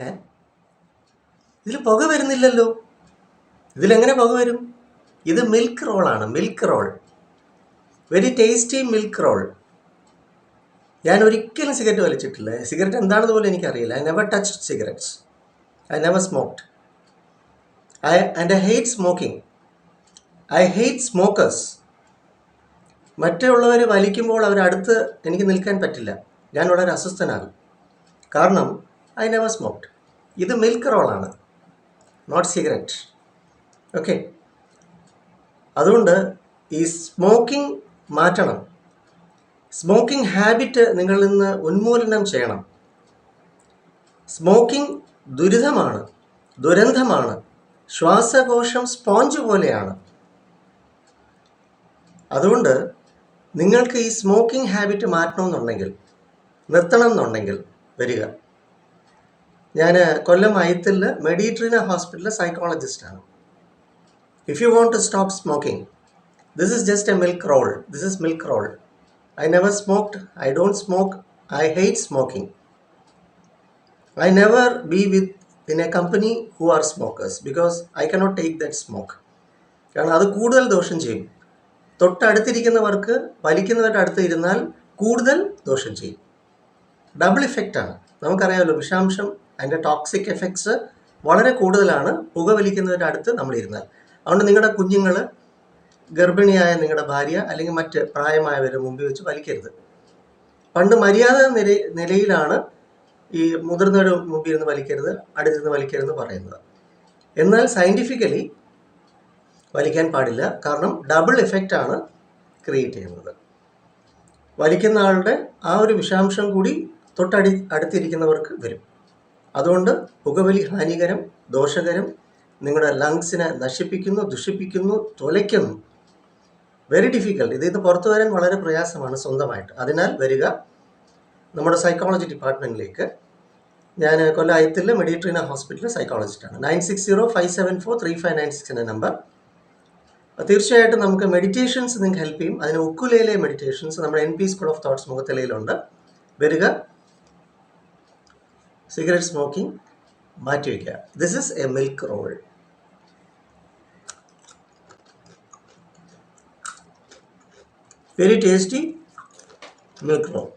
ഏ ഇതിൽ പുക വരുന്നില്ലല്ലോ. ഇതിലെങ്ങനെ പുക വരും? ഇത് മിൽക്ക് റോളാണ്, milk roll. Very tasty milk roll. ഞാൻ ഒരിക്കലും സിഗരറ്റ് വലിച്ചിട്ടില്ല. സിഗരറ്റ് എന്താണെന്ന് പോലും എനിക്കറിയില്ല. I never touch cigarettes. I never smoked. And I hate smoking. I hate smokers. മറ്റുള്ളവർ വലിക്കുമ്പോൾ അവരടുത്ത് എനിക്ക് നിൽക്കാൻ പറ്റില്ല. ഞാൻ വളരെ അസ്വസ്ഥനാകും. കാരണം ഐ നെവർ സ്മോക്ഡ്. ഇത് മിൽക്ക് റോളാണ്, നോട്ട് സിഗരറ്റ്. ഓക്കെ, അതുകൊണ്ട് ഈ സ്മോക്കിംഗ് മാറ്റണം. സ്മോക്കിംഗ് ഹാബിറ്റ് നിങ്ങളിൽ നിന്ന് ഉന്മൂലനം ചെയ്യണം. സ്മോക്കിംഗ് ദുരിതമാണ്, ദുരന്തമാണ്. ശ്വാസകോശം സ്പോഞ്ച് പോലെയാണ്. അതുകൊണ്ട് നിങ്ങൾക്ക് ഈ സ്മോക്കിംഗ് ഹാബിറ്റ് മാറ്റണമെന്നുണ്ടെങ്കിൽ, നിർത്തണം എന്നുണ്ടെങ്കിൽ വരിക. ഞാൻ കൊല്ലം അയത്തിൽ മെഡിട്രീന ഹോസ്പിറ്റലിലെ സൈക്കോളജിസ്റ്റാണ്. If you want to stop smoking, this is just a milk roll. This is milk roll. I never smoked. I don't smoke. I hate smoking. I never be in a company who are smokers because I cannot take that smoke. കാരണം അത് കൂടുതൽ ദോഷം ചെയ്യും. തൊട്ടടുത്തിരിക്കുന്നവർക്ക്, വലിക്കുന്നവരുടെ അടുത്ത് ഇരുന്നാൽ കൂടുതൽ ദോഷം ചെയ്യും. ഡബിൾ ഇഫക്റ്റാണ്. നമുക്കറിയാമല്ലോ, വിഷാംശം, അതിൻ്റെ ടോക്സിക് എഫക്ട്സ് വളരെ കൂടുതലാണ് പുക വലിക്കുന്നവരുടെ അടുത്ത് നമ്മളിരുന്നാൽ. അതുകൊണ്ട് നിങ്ങളുടെ കുഞ്ഞുങ്ങൾ, ഗർഭിണിയായ നിങ്ങളുടെ ഭാര്യ അല്ലെങ്കിൽ മറ്റ് പ്രായമായവരെ മുമ്പിൽ വെച്ച് വലിക്കരുത്. പണ്ട് മര്യാദ നിലയിലാണ് ഈ മുതിർന്നവരുടെ മുമ്പിൽ ഇരുന്ന് വലിക്കരുത്, അടുത്തിരുന്ന് വലിക്കരുതെന്ന് പറയുന്നത്. എന്നാൽ സയൻറ്റിഫിക്കലി വലിക്കാൻ പാടില്ല. കാരണം ഡബിൾ എഫക്റ്റാണ് ക്രിയേറ്റ് ചെയ്യുന്നത്. വലിക്കുന്ന ആളുടെ ആ ഒരു വിഷാംശം കൂടി അടുത്തിരിക്കുന്നവർക്ക് വരും. അതുകൊണ്ട് പുകവലി ഹാനികരം, ദോഷകരം, നിങ്ങളുടെ ലങ്സിനെ നശിപ്പിക്കുന്നു, ദുഷിപ്പിക്കുന്നു, തുലയ്ക്കുന്നു. Very difficult. ഇതിൽ നിന്ന് പുറത്തു വരാൻ വളരെ പ്രയാസമാണ് സ്വന്തമായിട്ട്. അതിനാൽ വരിക നമ്മുടെ സൈക്കോളജി ഡിപ്പാർട്ട്മെൻറ്റിലേക്ക്. ഞാൻ കൊല്ലം അയത്തിൽ മെഡിട്രീന ഹോസ്പിറ്റലിലെ സൈക്കോളജിസ്റ്റാണ്. 9605743596 എന്ന നമ്പർ. തീർച്ചയായിട്ടും നമുക്ക് മെഡിറ്റേഷൻസ് നിങ്ങൾക്ക് ഹെൽപ്പ് ചെയ്യും. അതിന് ഉക്കുലേലെ മെഡിറ്റേഷൻസ് നമ്മുടെ NP സ്കൂൾ ഓഫ് തോട്ട്സ് മുഖത്തലയിലുണ്ട്. വരിക. സിഗരറ്റ് സ്മോക്കിംഗ് മാറ്റിവെക്കുക. This is a milk roll. Very tasty milk roll.